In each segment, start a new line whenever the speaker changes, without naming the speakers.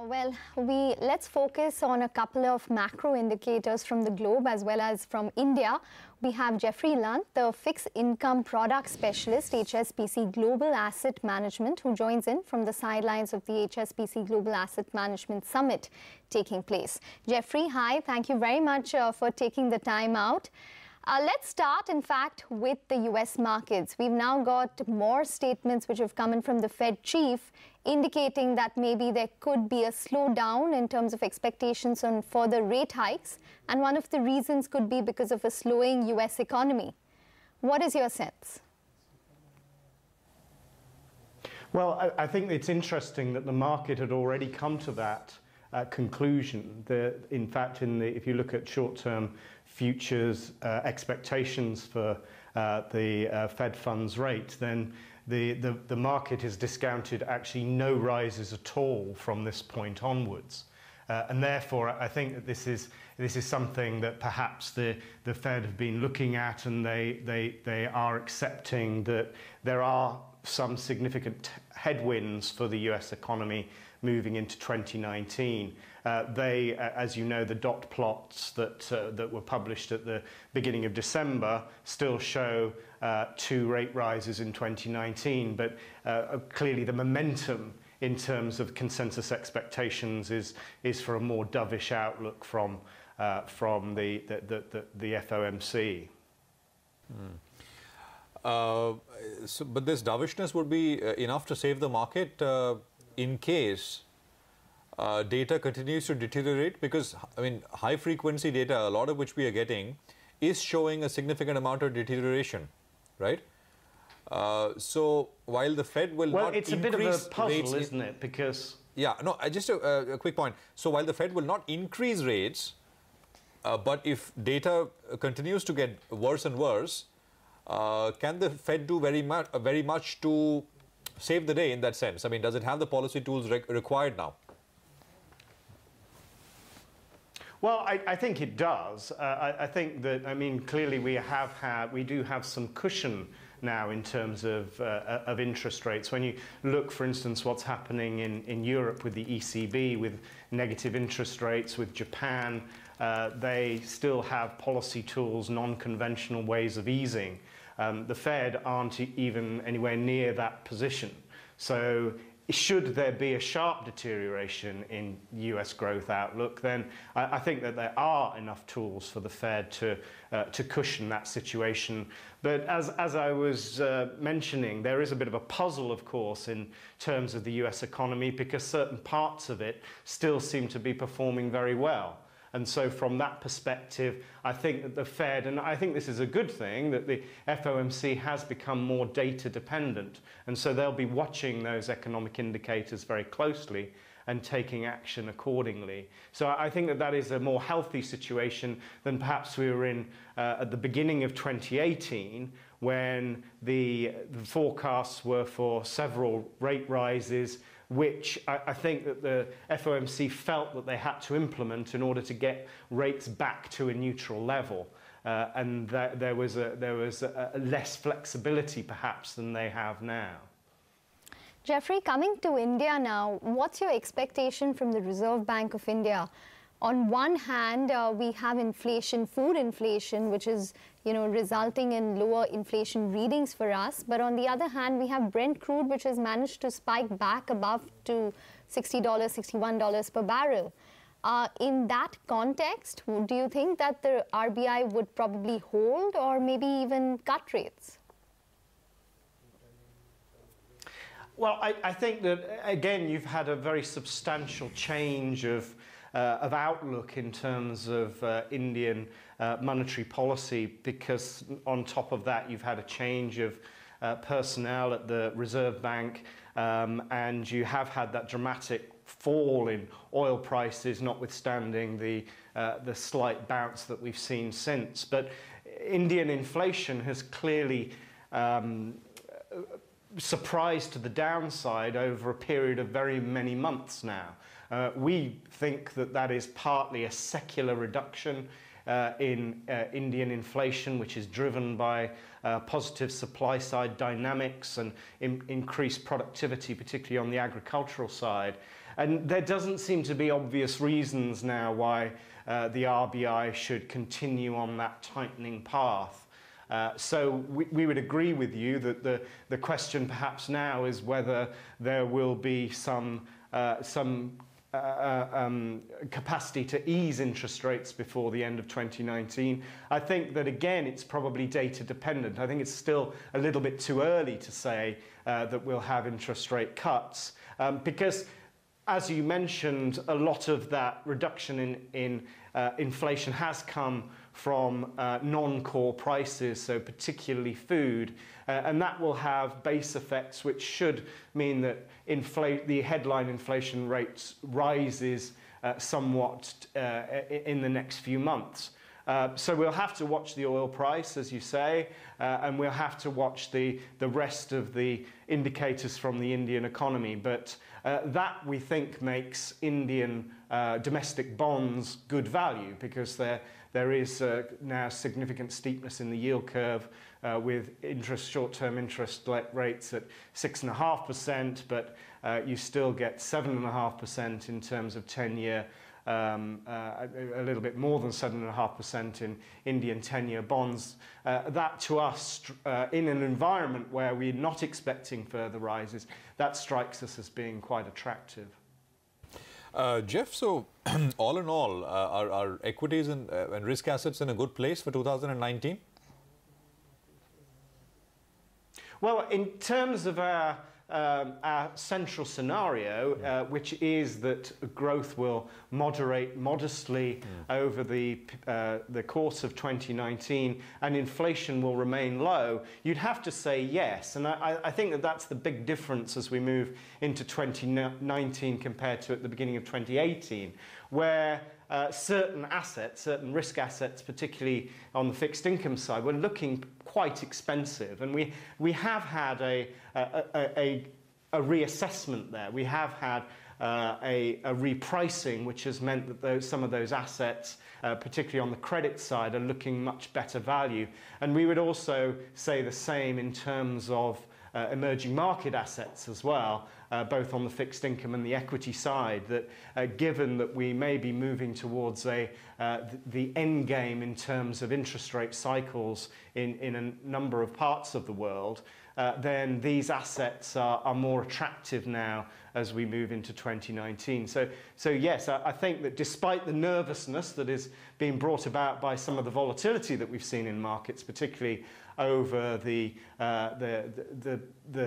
Let's focus on a couple of macro indicators from the globe as well as from India. We have Geoffrey Lunt, the fixed income product specialist, HSBC Global Asset Management, who joins in from the sidelines of the HSBC Global Asset Management Summit taking place. Geoffrey, hi, thank you very much for taking the time out. Let's start, in fact, with the US markets. We've now got more statements which have come in from the Fed chief indicating that maybe there could be a slowdown in terms of expectations on further rate hikes. And one of the reasons could be because of a slowing US economy. What is your sense?
Well, I think it's interesting that the market had already come to that conclusion. In fact, if you look at short-term futures expectations for the Fed funds rate, then the market has discounted actually no rises at all from this point onwards. And therefore, I think that this is something that perhaps the Fed have been looking at, and they are accepting that there are some significant headwinds for the US economy moving into 2019. As you know, the dot plots that were published at the beginning of December still show 2 rate rises in 2019, but clearly the momentum in terms of consensus expectations is for a more dovish outlook from the FOMC.
But this dovishness would be enough to save the market in case data continues to deteriorate, because I mean high frequency data, a lot of which we are getting, is showing a significant amount of deterioration, right? So while the Fed will not
it's a bit of a puzzle, isn't it? Because
just a quick point. So while the Fed will not increase rates, but if data continues to get worse and worse, can the Fed do very much to save the day in that sense? I mean, does it have the policy tools required now?
Well, I think it does. I think that, I mean, clearly we do have some cushion now in terms of interest rates. When you look, for instance, what's happening in Europe with the ECB, with negative interest rates, with Japan, they still have policy tools, non-conventional ways of easing. The Fed aren't even anywhere near that position. So should there be a sharp deterioration in US growth outlook, then I think that there are enough tools for the Fed to cushion that situation. But as I was mentioning, there is a bit of a puzzle, of course, in terms of the US economy, because certain parts of it still seem to be performing very well. And so from that perspective, I think that the Fed, and I think this is a good thing, that the FOMC has become more data dependent. And so they'll be watching those economic indicators very closely and taking action accordingly. So I think that that is a more healthy situation than perhaps we were in at the beginning of 2018, when the forecasts were for several rate rises, which I think that the FOMC felt that they had to implement in order to get rates back to a neutral level. And that there was a less flexibility perhaps than they have now.
Geoffrey, coming to India now, what's your expectation from the Reserve Bank of India? On one hand, we have inflation, food inflation, which is resulting in lower inflation readings for us. But on the other hand, we have Brent crude, which has managed to spike back above to $60, $61 per barrel. In that context, do you think that the RBI would probably hold or maybe even cut rates?
Well, I think that, again, you've had a very substantial change of outlook in terms of Indian monetary policy, because on top of that you've had a change of personnel at the Reserve Bank, and you have had that dramatic fall in oil prices, notwithstanding the slight bounce that we've seen since. But Indian inflation has clearly surprised to the downside over a period of very many months now. We think that that is partly a secular reduction in Indian inflation, which is driven by positive supply-side dynamics and increased productivity, particularly on the agricultural side. And there doesn't seem to be obvious reasons now why the RBI should continue on that tightening path. So we would agree with you that the question perhaps now is whether there will be some capacity to ease interest rates before the end of 2019. I think that, again, it's probably data dependent. I think it's still a little bit too early to say that we'll have interest rate cuts because, as you mentioned, a lot of that reduction in inflation has come from non-core prices, so particularly food, and that will have base effects which should mean that the headline inflation rates rises somewhat in the next few months. So we'll have to watch the oil price, as you say, and we'll have to watch the rest of the indicators from the Indian economy. But that, we think, makes Indian domestic bonds good value because there is now significant steepness in the yield curve with short-term interest rates at 6.5%, but you still get 7.5% in terms of 10-year. A little bit more than 7.5% in Indian 10-year bonds. That, to us, in an environment where we're not expecting further rises, that strikes us as being quite attractive.
Jeff, so all in all, are equities and risk assets in a good place for 2019?
Well, in terms of our central scenario, which is that growth will moderate modestly over the course of 2019 and inflation will remain low, you'd have to say yes. And I think that that's the big difference as we move into 2019 compared to at the beginning of 2018, where certain risk assets, particularly on the fixed income side, were looking quite expensive. And we have had a reassessment there. We have had a repricing, which has meant that some of those assets, particularly on the credit side, are looking much better value. And we would also say the same in terms of emerging market assets as well, both on the fixed income and the equity side, that given that we may be moving towards the end game in terms of interest rate cycles in a number of parts of the world, then these assets are more attractive now as we move into 2019. So yes, I think that despite the nervousness that is being brought about by some of the volatility that we've seen in markets, particularly over the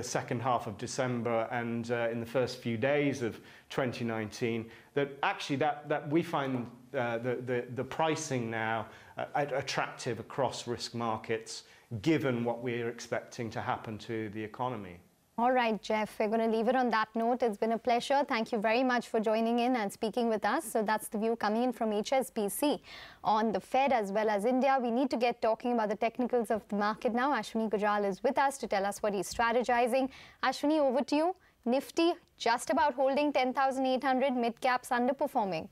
second half of December and in the first few days of 2019, that actually that we find the pricing now attractive across risk markets, given what we're expecting to happen to the economy.
All right, Jeff, we're going to leave it on that note. It's been a pleasure. Thank you very much for joining in and speaking with us. So that's the view coming in from HSBC on the Fed as well as India. We need to get talking about the technicals of the market now. Ashwini Gujral is with us to tell us what he's strategizing. Ashwini, over to you. Nifty just about holding 10,800, mid-caps underperforming.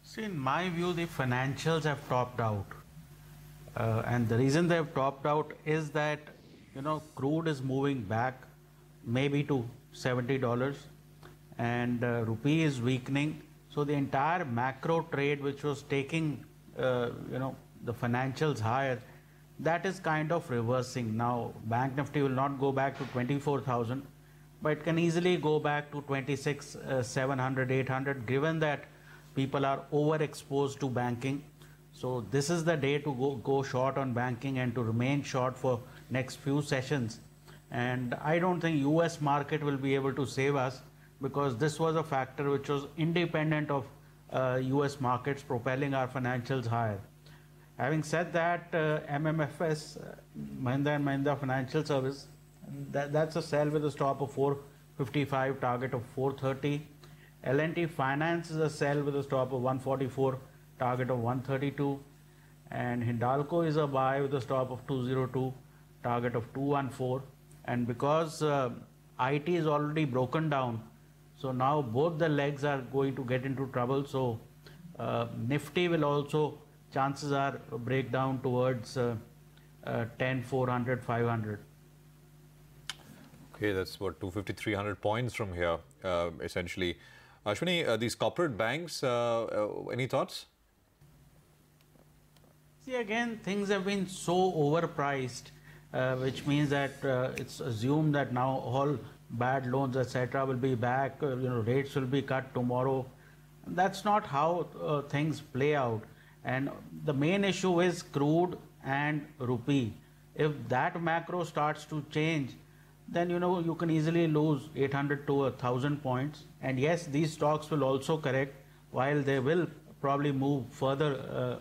See, in my view, the financials have topped out. And the reason they have topped out is that, crude is moving back maybe to $70 and rupee is weakening. So the entire macro trade, which was taking, the financials higher, that is kind of reversing. Now, Bank Nifty will not go back to 24,000, but it can easily go back to 26,700, 800, given that people are overexposed to banking. So this is the day to go short on banking and to remain short for next few sessions. And I don't think US market will be able to save us, because this was a factor which was independent of US markets propelling our financials higher. Having said that, MMFS, Mahindra & Mahindra Financial Service, that's a sell with a stop of 455, target of 430. L&T Finance is a sell with a stop of 144, target of 132. And Hindalco is a buy with a stop of 202, target of 214. And because IT is already broken down, so now both the legs are going to get into trouble. So Nifty will also, chances are, break down towards 10, 400, 500.
Okay, that's what, 250, 300 points from here, essentially. Ashwini, these corporate banks, any thoughts?
See, again, things have been so overpriced, which means that it's assumed that now all bad loans, etc., will be back. Rates will be cut tomorrow. That's not how things play out. And the main issue is crude and rupee. If that macro starts to change, then you can easily lose 800 to 1,000 points. And yes, these stocks will also correct, while they will probably move further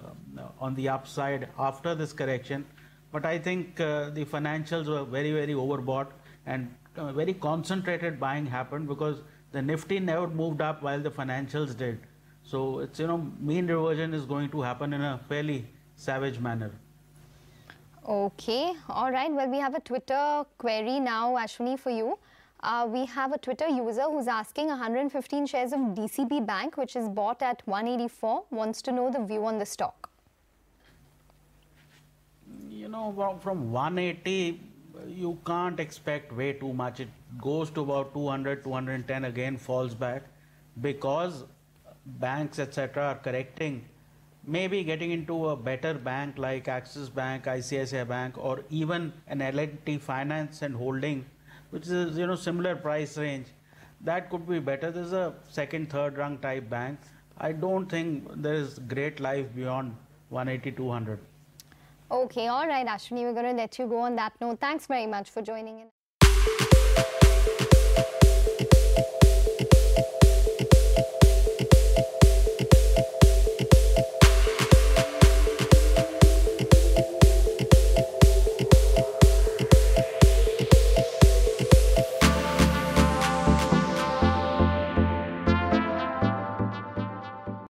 on the upside after this correction. But I think the financials were very, very overbought, and very concentrated buying happened because the Nifty never moved up while the financials did. So it's, mean reversion is going to happen in a fairly savage manner.
Okay, all right. Well, we have a Twitter query now, Ashwini, for you. We have a Twitter user who's asking 115 shares of DCB Bank, which is bought at 184, wants to know the view on the stock.
From 180, you can't expect way too much. It goes to about 200, 210, again falls back because banks, etc., are correcting. Maybe getting into a better bank like Axis Bank, ICICI Bank, or even an L&T Finance and Holding, which is similar price range, that could be better. There's a second, third rung type bank. I don't think there is great life beyond 180, 200.
Okay, all right, Ashwini, we're going to let you go on that note. Thanks very much for joining in.